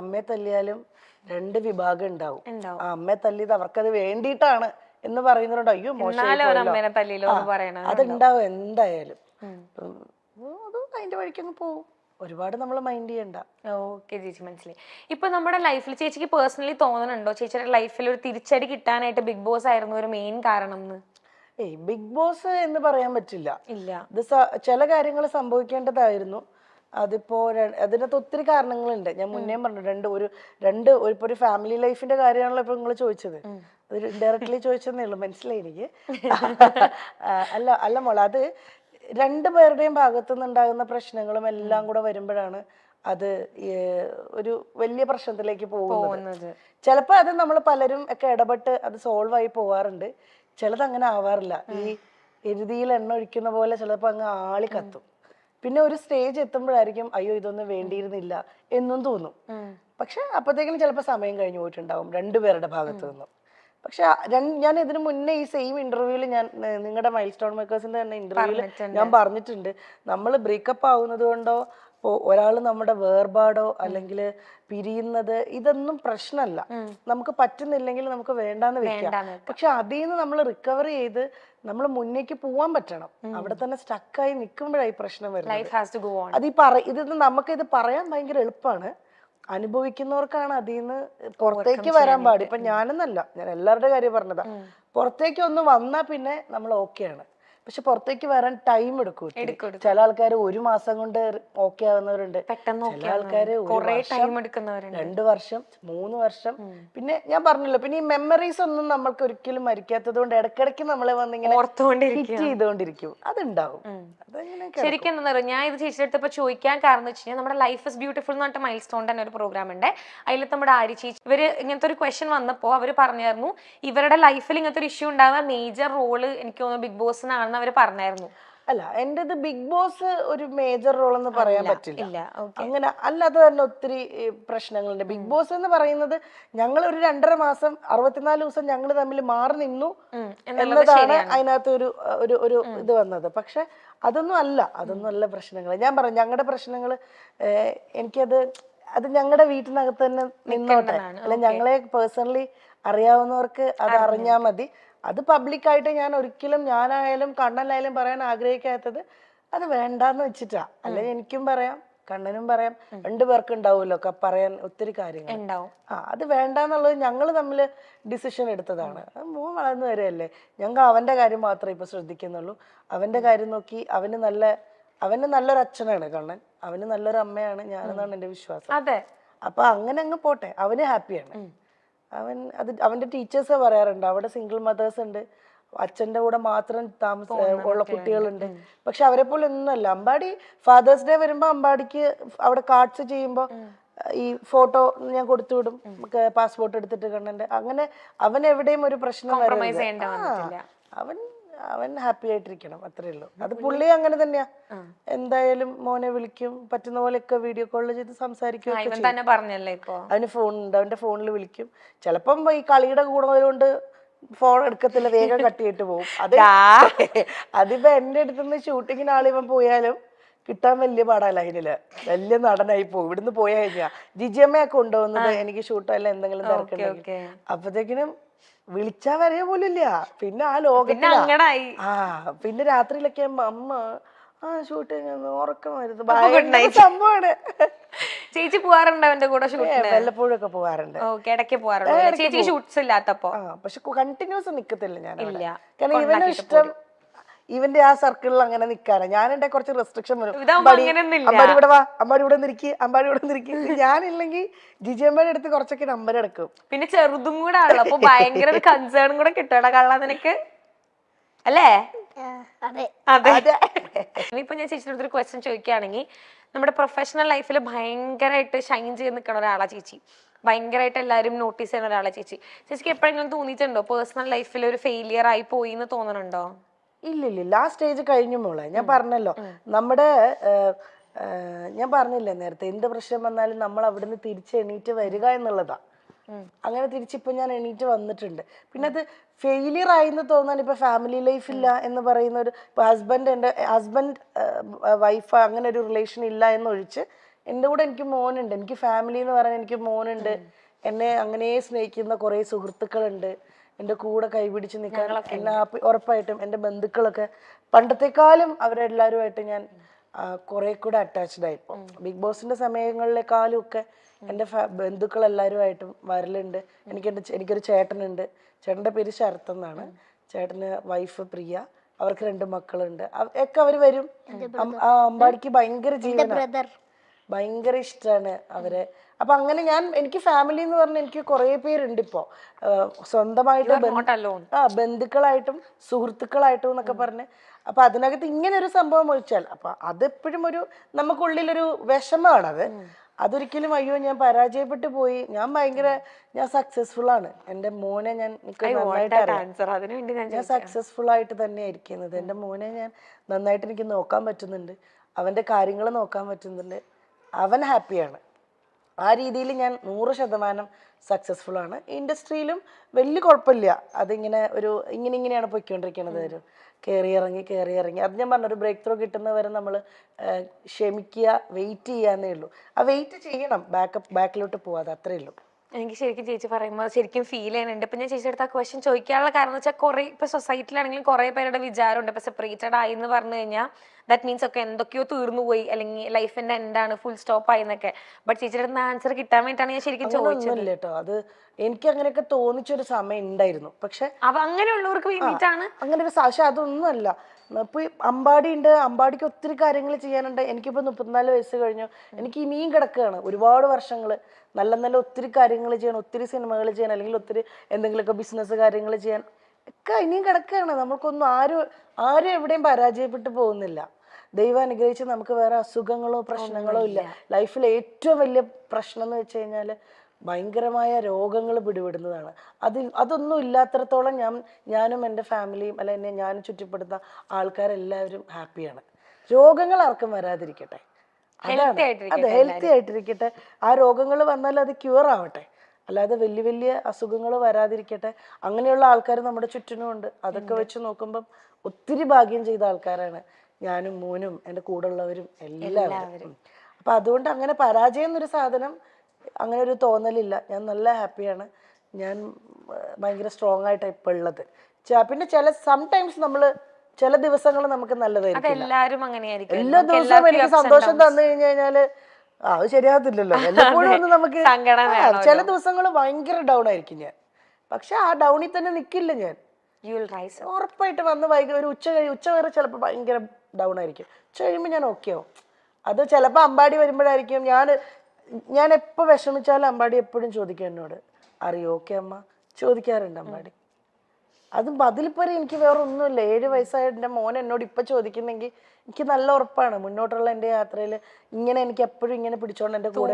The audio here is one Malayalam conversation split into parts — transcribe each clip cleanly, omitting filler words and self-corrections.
അമ്മയെ തല്ലിയാലും രണ്ട് വിഭാഗം ഉണ്ടാവും. ആ അമ്മയെ തല്ലിയത് അവർക്കത് വേണ്ടിയിട്ടാണ് എന്ന് പറയുന്നവരുണ്ട്. അയ്യോ മോശം, അതുണ്ടാവും എന്തായാലും. അത് അതിന്റെ വഴിക്കങ്ങ് പോവും. ഒരുപാട് നമ്മൾ മൈൻഡ് ചെയ്യണ്ട. ഓക്കെ ചേച്ചി, മനസ്സിലായി. ഇപ്പൊ നമ്മുടെ ലൈഫിൽ ചേച്ചിക്ക് പേഴ്സണലി തോന്നുന്നുണ്ടോ ചേച്ചിയുടെ ലൈഫിൽ ഒരു തിരിച്ചടി കിട്ടാനായിട്ട് ബിഗ് ബോസ് ആയിരുന്നു ഒരു മെയിൻ കാരണം എന്ന്? ബിഗ് ബോസ് എന്ന് പറയാൻ പറ്റില്ല. ഇല്ല, ഇത് ചില കാര്യങ്ങൾ സംഭവിക്കേണ്ടതായിരുന്നു. അതിപ്പോ അതിനകത്ത് ഒത്തിരി കാരണങ്ങളുണ്ട്. ഞാൻ മുന്നേ പറഞ്ഞു, ഇപ്പൊ ഒരു ഫാമിലി ലൈഫിന്റെ കാര്യമാണല്ലോ ഇപ്പൊ നിങ്ങൾ ചോദിച്ചത്. അത് ഡയറക്ട്ലി ചോദിച്ചതേ ഉള്ളൂ, മനസ്സിലായി എനിക്ക്. അല്ല മോളെ, അത് രണ്ടുപേരുടെയും ഭാഗത്തുനിന്നുണ്ടാകുന്ന പ്രശ്നങ്ങളും എല്ലാം കൂടെ വരുമ്പോഴാണ് അത് ഒരു വലിയ പ്രശ്നത്തിലേക്ക് പോകുന്നത്. ചിലപ്പോ അത് നമ്മൾ പലരും ഒക്കെ ഇടപെട്ട് അത് സോൾവ് ആയി പോവാറുണ്ട്. ചിലത് അങ്ങനെ ആവാറില്ല. ഈ എരുതിയിൽ എണ്ണ ഒഴിക്കുന്ന പോലെ ചിലപ്പോ അങ്ങ് ആളി കത്തും. പിന്നെ ഒരു സ്റ്റേജ് എത്തുമ്പോഴായിരിക്കും അയ്യോ ഇതൊന്നും വേണ്ടിയിരുന്നില്ല എന്നും തോന്നും. പക്ഷെ അപ്പത്തേക്കിനും ചിലപ്പോൾ സമയം കഴിഞ്ഞു പോയിട്ടുണ്ടാവും രണ്ടുപേരുടെ ഭാഗത്തു നിന്നും. പക്ഷെ ഞാൻ ഇതിനു മുന്നേ ഈ സെയിം ഇന്റർവ്യൂവിൽ ഞാൻ നിങ്ങളുടെ മൈൽ സ്റ്റോൺ മേക്കേഴ്സിന്റെ തന്നെ ഇന്റർവ്യൂവിൽ ഞാൻ പറഞ്ഞിട്ടുണ്ട്, നമ്മൾ ബ്രേക്കപ്പ് ആവുന്നത് കൊണ്ടോ ഒരാൾ നമ്മുടെ വേർപാടോ അല്ലെങ്കിൽ പിരിയുന്നത് ഇതൊന്നും പ്രശ്നമല്ല. നമുക്ക് പറ്റുന്നില്ലെങ്കിൽ നമുക്ക് വേണ്ടാന്ന് വെക്കാം. പക്ഷെ അതിൽ നിന്ന് നമ്മൾ റിക്കവർ ചെയ്ത് നമ്മൾ മുന്നേക്ക് പോവാൻ പറ്റണം. അവിടെ തന്നെ സ്റ്റക്കായി നിൽക്കുമ്പോഴായി പ്രശ്നം വരുന്നത്. ഇത് നമുക്കിത് പറയാൻ ഭയങ്കര എളുപ്പമാണ്, അനുഭവിക്കുന്നവർക്കാണ് അതിൽ നിന്ന് പുറത്തേക്ക് വരാൻ പാടി. ഇപ്പൊ ഞാനെന്നല്ല, ഞാൻ എല്ലാവരുടെ കാര്യം പറഞ്ഞതാ. പുറത്തേക്ക് ഒന്ന് വന്നാ പിന്നെ നമ്മൾ ഓക്കെയാണ്. പക്ഷെ പുറത്തേക്ക് വരാൻ ടൈം എടുക്കും. ചില ആൾക്കാർ 1 മാസം കൊണ്ട് ഓക്കെ ആവുന്നവരുണ്ട്, ചില ആൾക്കാര് 2 വർഷം 3 വർഷം. പിന്നെ ഞാൻ പറഞ്ഞല്ലോ, പിന്നെ ഈ മെമ്മറീസ് ഒന്നും നമ്മൾക്ക് ഒരിക്കലും മരിക്കാത്തത് കൊണ്ട് ഇടയ്ക്കിടയ്ക്ക് നമ്മളെ വന്നിങ്ങനെ ഹിറ്റ് ചെയ്തോണ്ടിരിക്കും. അതുണ്ടാവും. ശരിക്കും എന്താ പറയുക, ഞാൻ ഇത് ചേച്ചിയുടെ അടുത്ത് ചോദിക്കാൻ കാരണം വെച്ച് കഴിഞ്ഞാൽ നമ്മുടെ ലൈഫ് ഇസ് ബ്യൂട്ടിഫുൾ എന്ന് പറഞ്ഞിട്ട് മൈൽ സ്റ്റോൺ തന്നെ ഒരു പ്രോഗ്രാം ഉണ്ട്. അതിൽ നമ്മുടെ ആര്യ ചേച്ചി ഇവര് ഇങ്ങനത്തെ ഒരു ക്വസ്റ്റ്യൻ വന്നപ്പോൾ അവർ പറഞ്ഞായിരുന്നു ഇവരുടെ ലൈഫിൽ ഇങ്ങനത്തെ ഒരു ഇഷ്യൂ ഉണ്ടാകുന്ന മേജർ റോള് എനിക്ക് തോന്നുന്നു ബിഗ് ബോസിനാണെന്ന് അവർ പറഞ്ഞായിരുന്നു. അല്ല, എന്റേത് ബിഗ് ബോസ് ഒരു മേജർ റോൾ എന്ന് പറയാൻ പറ്റില്ല. അങ്ങനെ അല്ലാതെ തന്നെ ഒത്തിരി പ്രശ്നങ്ങളുണ്ട്. ബിഗ് ബോസ് എന്ന് പറയുന്നത് ഞങ്ങൾ ഒരു 2.5 മാസം 64 ദിവസം ഞങ്ങൾ തമ്മിൽ മാറി നിന്നു എന്നതാണ് അതിനകത്ത് ഒരു ഇത് വന്നത്. പക്ഷെ അതൊന്നും അല്ല പ്രശ്നങ്ങൾ. ഞാൻ പറഞ്ഞു ഞങ്ങളുടെ പ്രശ്നങ്ങൾ അത് ഞങ്ങളുടെ വീട്ടിനകത്ത് തന്നെ നിന്നോട്ടെ. അല്ല, ഞങ്ങളെ പേഴ്സണലി അറിയാവുന്നവർക്ക് അത് അറിഞ്ഞാൽ മതി. അത് പബ്ലിക്കായിട്ട് ഞാൻ ഒരിക്കലും ഞാനായാലും കണ്ണനായാലും പറയാൻ ആഗ്രഹിക്കാത്തത് അത് വേണ്ടാന്ന് വെച്ചിട്ടാ. അല്ലെങ്കിൽ എനിക്കും പറയാം, കണ്ണനും പറയാം, 2 പേർക്ക് ഉണ്ടാവുമല്ലോ പറയാൻ ഒത്തിരി കാര്യങ്ങൾ. അത് വേണ്ടാന്നുള്ളത് ഞങ്ങൾ തമ്മിൽ ഡിസിഷൻ എടുത്തതാണ്. മോൻ വളർന്നു വരെയല്ലേ, ഞങ്ങൾ അവന്റെ കാര്യം മാത്രമേ ഇപ്പൊ ശ്രദ്ധിക്കുന്നുള്ളൂ. അവന്റെ കാര്യം നോക്കി അവന് നല്ലൊരു അച്ഛനാണ് കണ്ണൻ, അവന് നല്ലൊരു അമ്മയാണ് ഞാനെന്നാണ് എന്റെ വിശ്വാസം. അപ്പൊ അങ്ങനെ അങ്ങ് പോട്ടെ, അവന് ഹാപ്പിയാണ്. അവന്റെ ടീച്ചേഴ്സ് പറയാറുണ്ട് അവിടെ സിംഗിൾ മദേഴ്സ് ഉണ്ട്, അച്ഛന്റെ കൂടെ മാത്രം ഉള്ള കുട്ടികളുണ്ട്. പക്ഷെ അവരെ പോലെ ഒന്നുമല്ല. അമ്പാടി ഫാദേഴ്സ് ഡേ വരുമ്പോ അമ്പാടിക്ക് അവിടെ കാർഡ്സ് ചെയ്യുമ്പോ ഈ ഫോട്ടോ ഞാൻ കൊടുത്തു വിടും, പാസ്പോർട്ട് എടുത്തിട്ട് കണ്ണന്റെ. അങ്ങനെ അവൻ എവിടെയും ഒരു പ്രശ്നം വരരുത്. അവൻ ഹാപ്പി ആയിട്ടിരിക്കണം, അത്രേ ഉള്ളൂ. അത് പുള്ളി അങ്ങനെ തന്നെയാ. എന്തായാലും മോനെ വിളിക്കും, പറ്റുന്ന പോലെയൊക്കെ വീഡിയോ കോളിൽ ചെയ്ത് സംസാരിക്കും. അവന് ഫോണുണ്ട്, അവന്റെ ഫോണിൽ വിളിക്കും. ചിലപ്പം ഈ കളിയുടെ കൂടുതൽ കൊണ്ട് ഫോൺ എടുക്കത്തില്ല, വേഗം കട്ട് ചെയ്തിട്ട് പോകും. അതിപ്പോ എന്റെ അടുത്തുനിന്ന് ഷൂട്ടിങ്ങിന് ആളിവൻ പോയാലും കിട്ടാൻ വലിയ പാടാ. ലൈനില് വലിയ നടനായി പോകും. ഇവിടുന്ന് പോയാ കഴിഞ്ഞാ ജിജിയമ്മയൊക്കെ കൊണ്ടുപോകുന്നത് എനിക്ക് ഷൂട്ടല്ല എന്തെങ്കിലും തിരക്കുണ്ടെങ്കിൽ. അപ്പത്തേക്കിനും വിളിച്ചാ വരെ പോലും ഇല്ല. പിന്നെ ആ ലോകത്തിലാ. പിന്നെ രാത്രിയിലൊക്കെ അമ്മ ഷൂട്ടിങ് ഉറക്കം വരുന്നത് ഭയങ്കര സംഭവമാണ്. ചേച്ചി പോവാറുണ്ട് അവന്റെ കൂടെ? വല്ലപ്പോഴും ഒക്കെ പോവാറുണ്ട്. പക്ഷെ കണ്ടിന്യൂസ് നിക്കത്തില്ല ഞാൻ. കാരണം ഇവനും ഇഷ്ടം ഇവന്റെ ആ സർക്കിളിൽ അങ്ങനെ നിക്കാനാ. ഞാൻ എന്റെ കുറച്ച് റെസ്ട്രിക്ഷൻ വരും. അമ്പാടി ഇവിടെ വാ, അമ്പാടി ഇവിടെ നിൽക്കി, അമ്പാടി ഇവിടെ നിൽക്കി. ഞാനില്ലെങ്കിൽ ജിജിയമ്മയുടെ അടുത്ത് കുറച്ചൊക്കെ നമ്പർ എടുക്കും. പിന്നെ ചെറുതും കൂടെ ആണല്ലോ, അപ്പൊ ഭയങ്കര കൺസേൺ കൂടെ കിട്ടണ കള്ള നിനക്ക് അല്ലേ? അതെ. ഇപ്പൊ ഞാൻ ചേച്ചിയുടെ അടുത്തൊരു ക്വസ്റ്റ്യൻ ചോദിക്കുകയാണെങ്കിൽ, നമ്മുടെ പ്രൊഫഷണൽ ലൈഫിൽ ഭയങ്കരമായിട്ട് ഷൈൻ ചെയ്ത് നിൽക്കുന്ന ഒരാളാ ചേച്ചി, ഭയങ്കരമായിട്ട് എല്ലാവരും നോട്ടീസ് ചെയ്യുന്ന ഒരാളാ ചേച്ചി. ചേച്ചിക്ക് എപ്പോഴെങ്കിലും തോന്നിയിട്ടുണ്ടോ പേഴ്സണൽ ലൈഫിൽ ഒരു ഫെയിലിയർ ആയി പോയി എന്ന് തോന്നുന്നുണ്ടോ? ഇല്ല, ആ സ്റ്റേജ് കഴിഞ്ഞു മോളെ. ഞാൻ പറഞ്ഞല്ലോ, ഞാൻ പറഞ്ഞില്ലേ നേരത്തെ, എന്ത് പ്രശ്നം വന്നാലും നമ്മൾ അവിടുന്ന് തിരിച്ച് എണീറ്റ് വരിക എന്നുള്ളതാ. അങ്ങനെ തിരിച്ചിപ്പോ ഞാൻ എണീറ്റ് വന്നിട്ടുണ്ട്. പിന്നെ അത് ഫെയിലിയർ ആയിന്ന് തോന്നാൻ ഇപ്പൊ ഫാമിലി ലൈഫ് ഇല്ല എന്ന് പറയുന്ന ഒരു ഹസ്ബൻഡ് വൈഫ് അങ്ങനെ ഒരു റിലേഷൻ ഇല്ല എന്നൊഴിച്ച് എൻ്റെ കൂടെ എനിക്ക് മോനുണ്ട്, എനിക്ക് ഫാമിലി എന്ന് പറയാൻ എനിക്ക് മോനുണ്ട്, എന്നെ അങ്ങനെ സ്നേഹിക്കുന്ന കുറേ സുഹൃത്തുക്കളുണ്ട്, എൻ്റെ കൂടെ കൈപിടിച്ച് നിൽക്കാൻ എന്നെ ഉറപ്പായിട്ടും എൻ്റെ ബന്ധുക്കളൊക്കെ പണ്ടത്തെക്കാളും അവരെല്ലാവരുമായിട്ട് ഞാൻ കുറെ കൂടെ അറ്റാച്ച്ഡ് ആയി. ഇപ്പോൾ ബിഗ് ബോസിന്റെ സമയങ്ങളിലേക്കാളും ഒക്കെ എൻ്റെ ബന്ധുക്കളെല്ലാവരുമായിട്ടും വരലുണ്ട്. എനിക്കൊരു ചേട്ടനുണ്ട്, ചേട്ടൻ്റെ പേര് ശരത് എന്നാണ്, ചേട്ടന് വൈഫ് പ്രിയ, അവർക്ക് 2 മക്കളുണ്ട്. ഒക്കെ അവർ വരും. അമ്പാടിക്ക് ഭയങ്കര ജീവനാണ്, ഭയങ്കര ഇഷ്ടമാണ് അവരെ. അപ്പൊ അങ്ങനെ എനിക്ക് ഫാമിലി എന്ന് പറഞ്ഞാൽ എനിക്ക് കുറെ പേരുണ്ട് ഇപ്പോ, സ്വന്തമായിട്ട് ബന്ധുക്കളായിട്ടും സുഹൃത്തുക്കളായിട്ടും എന്നൊക്കെ പറഞ്ഞ്. അപ്പൊ അതിനകത്ത് ഇങ്ങനെ ഒരു സംഭവം ഒഴിച്ചാൽ അപ്പൊ അതെപ്പോഴും നമുക്കുള്ളിലൊരു വിഷമമാണത്. അതൊരിക്കലും അയ്യോ ഞാൻ പരാജയപ്പെട്ടു പോയി, ഞാൻ സക്സസ്ഫുൾ ആണ്. എൻ്റെ മോനെ ഞാൻ നന്നായിട്ട് അറിയാം, ഞാൻ സക്സസ്ഫുൾ ആയിട്ട് തന്നെ ഇരിക്കുന്നത്. എൻ്റെ മോനെ ഞാൻ നന്നായിട്ട് എനിക്ക് നോക്കാൻ പറ്റുന്നുണ്ട്, അവൻ്റെ കാര്യങ്ങൾ നോക്കാൻ പറ്റുന്നുണ്ട്, അവൻ ഹാപ്പിയാണ്. ആ രീതിയിൽ ഞാൻ 100% സക്സസ്ഫുൾ ആണ്. ഇൻഡസ്ട്രിയിലും വലിയ കുഴപ്പമില്ല. അതിങ്ങനെ ഇങ്ങനെയാണ് പൊയ്ക്കൊണ്ടിരിക്കുന്നത്. കയറി ഇറങ്ങി അത് ഞാൻ പറഞ്ഞ ഒരു ബ്രേക്ക് ത്രൂ കിട്ടുന്നവരെ നമ്മൾ ക്ഷമിക്കുക, വെയിറ്റ് ചെയ്യാന്നേ ഉള്ളൂ. ആ വെയിറ്റ് ചെയ്യണം, ബാക്കിലോട്ട് പോവാതെ, അത്രേ ഉള്ളൂ. എനിക്ക് ശരിക്കും ചേച്ചി പറയുമ്പോൾ ശരിക്കും ഫീൽ ചെയ്യുന്നുണ്ട്. ഇപ്പൊ ഞാൻ ചേച്ചി അടുത്ത ക്വസ്റ്റ്യൻ ചോദിക്കാനുള്ള കാരണം വെച്ചാൽ കുറെ ഇപ്പൊ സൊസൈറ്റിയിലാണെങ്കിലും കുറെ പേരുടെ വിചാരമുണ്ട് ഇപ്പൊ സെപ്പറേറ്റഡ് ആയി എന്ന് പറഞ്ഞു കഴിഞ്ഞാൽ ദാറ്റ് മീൻസ് ഒക്കെ എന്തൊക്കെയോ തീർന്നു പോയി, അല്ലെങ്കിൽ ലൈഫിന്റെ എന്താണ് ഫുൾ സ്റ്റോപ്പ് ആയി എന്നൊക്കെ. ബട്ട് ചേച്ചിയുടെ അടുത്ത് ആൻസർ കിട്ടാൻ വേണ്ടിയിട്ടാണ് ഞാൻ ശരിക്കും ചോദിച്ചത് കേട്ടോ. അത് എനിക്ക് അങ്ങനെയൊക്കെ തോന്നിച്ചൊരു സമയം ഉണ്ടായിരുന്നു. പക്ഷെ അങ്ങനെയുള്ളവർക്ക് വേണ്ടിയിട്ടാണ് അങ്ങനെ ഒരു പക്ഷെ അതൊന്നുമല്ല. ഇപ്പൊ അമ്പാടി ഉണ്ട്, അമ്പാടിക്ക് ഒത്തിരി കാര്യങ്ങൾ ചെയ്യാനുണ്ട്. എനിക്കിപ്പോ 34 വയസ്സ് കഴിഞ്ഞു, എനിക്ക് ഇനിയും കിടക്കുകയാണ് ഒരുപാട് വർഷങ്ങൾ. നല്ല ഒത്തിരി കാര്യങ്ങൾ ചെയ്യാൻ, ഒത്തിരി സിനിമകൾ ചെയ്യാൻ, അല്ലെങ്കിൽ ഒത്തിരി എന്തെങ്കിലുമൊക്കെ ബിസിനസ് കാര്യങ്ങൾ ചെയ്യാൻ ഒക്കെ ഇനിയും കിടക്കുകയാണ്. നമുക്കൊന്നും ആരും എവിടെയും പരാജയപ്പെട്ടു പോകുന്നില്ല. ദൈവം അനുഗ്രഹിച്ച് നമുക്ക് വേറെ അസുഖങ്ങളോ പ്രശ്നങ്ങളോ ഇല്ല. ലൈഫിൽ ഏറ്റവും വലിയ പ്രശ്നം എന്ന് വെച്ച് കഴിഞ്ഞാൽ ഭയങ്കരമായ രോഗങ്ങൾ പിടിപെടുന്നതാണ്. അതൊന്നും ഇല്ലാത്തടത്തോളം ഞാനും എൻ്റെ ഫാമിലിയും അല്ല എന്നെ ഞാനും ചുറ്റിപ്പെടുന്ന ആൾക്കാരെല്ലാവരും ഹാപ്പിയാണ്. രോഗങ്ങൾ ആർക്കും വരാതിരിക്കട്ടെ, അതെ, ഹെൽത്തി ആയിട്ടിരിക്കട്ടെ. ആ രോഗങ്ങൾ വന്നാൽ അത് ക്യൂർ ആവട്ടെ, അല്ലാതെ വലിയ അസുഖങ്ങൾ വരാതിരിക്കട്ടെ. അങ്ങനെയുള്ള ആൾക്കാർ നമ്മുടെ ചുറ്റിനും ഉണ്ട്. അതൊക്കെ വെച്ച് നോക്കുമ്പം ഒത്തിരി ഭാഗ്യം ചെയ്ത ആൾക്കാരാണ് ഞാനും മോനും എൻ്റെ കൂടെ ഉള്ളവരും എല്ലാവരും. അപ്പൊ അതുകൊണ്ട് അങ്ങനെ പരാജയം എന്നൊരു സാധനം, അങ്ങനെ ഒരു തോന്നലില്ല. ഞാൻ നല്ല ഹാപ്പിയാണ്. ഞാൻ ഭയങ്കര സ്ട്രോങ് ആയിട്ടാണ് ഇപ്പൊ ഉള്ളത്. പിന്നെ സംടൈംസ് ചില ദിവസങ്ങൾ നമുക്ക് നല്ലതായിരിക്കും. എല്ലാ ദിവസവും എനിക്ക് സന്തോഷം തന്നു കഴിഞ്ഞാല് അത് ശരിയാകത്തില്ലല്ലോ. എല്ലാപ്പോഴും ഒന്ന് നമുക്ക് ചില ദിവസങ്ങൾ ഭയങ്കര ഡൗൺ ആയിരിക്കും ഞാൻ. പക്ഷെ ആ ഡൗണിൽ തന്നെ നിൽക്കില്ല ഞാൻ. ഉറപ്പായിട്ട് വന്ന് ഒരു ഉച്ച വരെ ചിലപ്പോൾ ഭയങ്കര ഡൗൺ ആയിരിക്കും. ഉച്ച കഴിയുമ്പോൾ ഞാൻ ഓക്കെ ആവും. അത് ചിലപ്പോൾ അമ്പാടി വരുമ്പോഴായിരിക്കും ഞാൻ എപ്പോൾ വിഷമിച്ചാലും അമ്പാടി എപ്പോഴും ചോദിക്കും എന്നോട്, അറിയോ ഓക്കെ അമ്മ, ചോദിക്കാറുണ്ട് അമ്പാടി. അതും അതിലിപ്പോ എനിക്ക് വേറെ ഒന്നുമില്ല. 7 വയസ്സായ എൻ്റെ മോൻ എന്നോട് ഇപ്പൊ ചോദിക്കുന്നെങ്കിൽ എനിക്ക് നല്ല ഉറപ്പാണ് മുന്നോട്ടുള്ള എൻ്റെ യാത്രയിൽ ഇങ്ങനെ എനിക്ക് എപ്പോഴും ഇങ്ങനെ പിടിച്ചോണ്ട് എൻ്റെ കൂടെ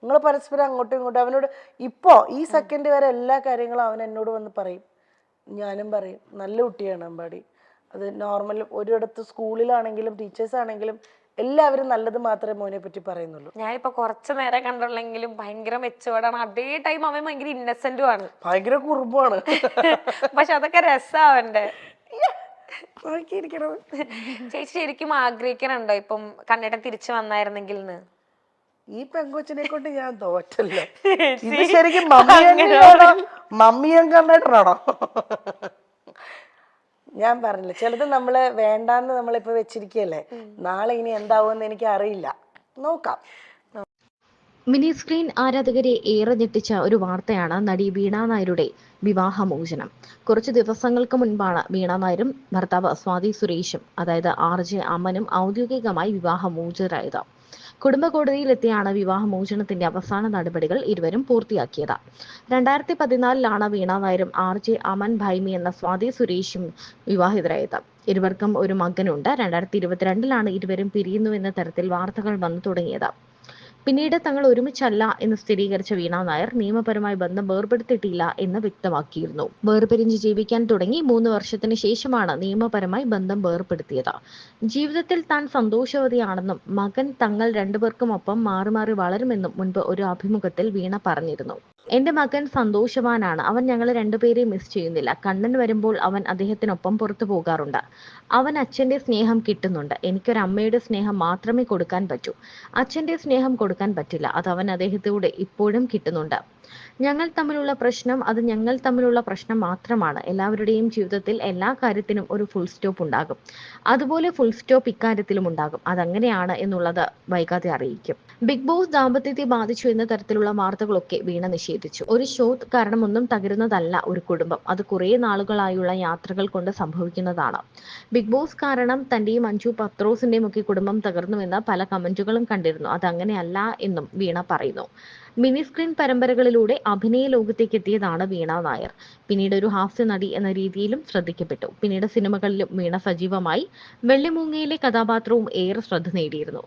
നിങ്ങൾ പരസ്പരം അങ്ങോട്ടും ഇങ്ങോട്ടും. അവനോട് ഇപ്പോ ഈ സെക്കൻഡ് വരെ എല്ലാ കാര്യങ്ങളും അവൻ എന്നോട് വന്ന് പറയും, ഞാനും പറയും. നല്ല കുട്ടിയാണ് അമ്പാടി. അത് നോർമൽ ഒരിടത്ത് സ്കൂളിലാണെങ്കിലും ടീച്ചേഴ്സ് ആണെങ്കിലും എല്ലാവരും നല്ലത് മാത്രമേ മോനെ പറ്റി പറയുന്നുള്ളൂ. ഞാനിപ്പോ കുറച്ചു നേരം കണ്ടുള്ളെങ്കിലും ഭയങ്കര മെച്ചോർഡാണ്. അതേ ടൈം അവൻ ഭയങ്കര ഇന്നസെന്റും ആണ്, ഭയങ്കര കുറുമ്പാണ്. പക്ഷെ അതൊക്കെ രസാവണ്ടേ. ചേച്ചി ശരിക്കും ആഗ്രഹിക്കണുണ്ടോ ഇപ്പം കണ്ണേട്ടൻ തിരിച്ചു വന്നായിരുന്നെങ്കിൽ? ഈ പെങ്കൊച്ചിനെ കൊണ്ട് ഞാൻ തോറ്റല്ലോ. ഇത് ശരിക്കും മമ്മിയും കണ്ണേട്ടനാണോ? ഞാൻ പറഞ്ഞില്ല, ചിലത് നമ്മള് വേണ്ടാന്ന് നമ്മളിപ്പോ വെച്ചിരിക്കല്ലേ. നാളെ ഇനി എന്താവുമെന്ന് എനിക്ക് അറിയില്ല, നോക്കാം. മിനി സ്ക്രീൻ ആരാധകരെ ഏറെ ഞെട്ടിച്ച ഒരു വാർത്തയാണ് നടി വീണ നായരുടെ വിവാഹമോചനം. കുറച്ചു ദിവസങ്ങൾക്ക് മുൻപാണ് വീണ നായരും ഭർത്താവ് സ്വാതി സുരേഷും, അതായത് RJ അമനും ഔദ്യോഗികമായി വിവാഹമോചിതരായത്. കുടുംബ കോടതിയിലെത്തിയാണ് വിവാഹമോചനത്തിന്റെ അവസാന നടപടികൾ ഇരുവരും പൂർത്തിയാക്കിയത്. 2014 വീണ നായരും RJ അമൻ ഭൈമി എന്ന സ്വാതി സുരേഷും വിവാഹിതരായത്. ഇരുവർക്കും ഒരു മകനുണ്ട്. 2022 ഇരുവരും പിരിയുന്നുവെന്ന തരത്തിൽ വാർത്തകൾ വന്നു തുടങ്ങിയത്. പിന്നീട് തങ്ങൾ ഒരുമിച്ചല്ല എന്ന് സ്ഥിരീകരിച്ച വീണ നായർ നിയമപരമായി ബന്ധം വേർപെടുത്തിയിട്ടില്ല എന്ന് വ്യക്തമാക്കിയിരുന്നു. വേർപിരിഞ്ഞ് ജീവിക്കാൻ തുടങ്ങി 3 വർഷത്തിന് ശേഷമാണ് നിയമപരമായി ബന്ധം വേർപെടുത്തിയത്. ജീവിതത്തിൽ താൻ സന്തോഷവതിയാണെന്നും മകൻ തങ്ങൾ രണ്ടുപേർക്കുമൊപ്പം മാറി മാറി വളരുമെന്നും മുൻപ് ഒരു അഭിമുഖത്തിൽ വീണ പറഞ്ഞിരുന്നു. എന്റെ മകൻ സന്തോഷവാനാണ്. അവൻ ഞങ്ങളെ രണ്ടുപേരെയും മിസ് ചെയ്യുന്നില്ല. കണ്ണൻ വരുമ്പോൾ അവൻ അദ്ദേഹത്തിനൊപ്പം പുറത്തു പോകാറുണ്ട്. അവൻ അച്ഛന്റെ സ്നേഹം കിട്ടുന്നുണ്ട്. എനിക്കൊരമ്മയുടെ സ്നേഹം മാത്രമേ കൊടുക്കാൻ പറ്റൂ. അച്ഛന്റെ സ്നേഹം കൊടുക്കാൻ പറ്റില്ല. അത് അവൻ അദ്ദേഹത്തിലൂടെ ഇപ്പോഴും കിട്ടുന്നുണ്ട്. ഞങ്ങൾ തമ്മിലുള്ള പ്രശ്നം മാത്രമാണ്. എല്ലാവരുടെയും ജീവിതത്തിൽ എല്ലാ കാര്യത്തിനും ഒരു ഫുൾ സ്റ്റോപ്പ് ഉണ്ടാകും. അതുപോലെ ഫുൾ സ്റ്റോപ്പ് ഇക്കാര്യത്തിലും ഉണ്ടാകും. അതങ്ങനെയാണ് എന്നുള്ളത് വൈകാതെ അറിയിക്കും. ബിഗ് ബോസ് ദാമ്പത്യത്തെ ബാധിച്ചു എന്ന തരത്തിലുള്ള വാർത്തകളൊക്കെ വീണ നിഷേധിച്ചു. ഒരു ഷോ കാരണമൊന്നും തകരുന്നതല്ല ഒരു കുടുംബം. അത് കുറേ നാളുകളായുള്ള യാത്രകൾ കൊണ്ട് സംഭവിക്കുന്നതാണ്. ബിഗ് ബോസ് കാരണം തന്റെയും മഞ്ജു പത്രോസിന്റെയും ഒക്കെ കുടുംബം തകർന്നുവെന്ന് പല കമന്റുകളും കണ്ടിരുന്നു. അതങ്ങനെയല്ല എന്നും വീണ പറയുന്നു. മിനി സ്ക്രീൻ പരമ്പരകളിലൂടെ അഭിനയ ലോകത്തേക്ക് എത്തിയതാണ് വീണ നായർ. പിന്നീട് ഒരു ഹാസ്യ നടി എന്ന രീതിയിലും ശ്രദ്ധിക്കപ്പെട്ടു. പിന്നീട് സിനിമകളിലും വീണ സജീവമായി. വെള്ളിമൂങ്ങയിലെ കഥാപാത്രവും ഏറെ ശ്രദ്ധ നേടിയിരുന്നു.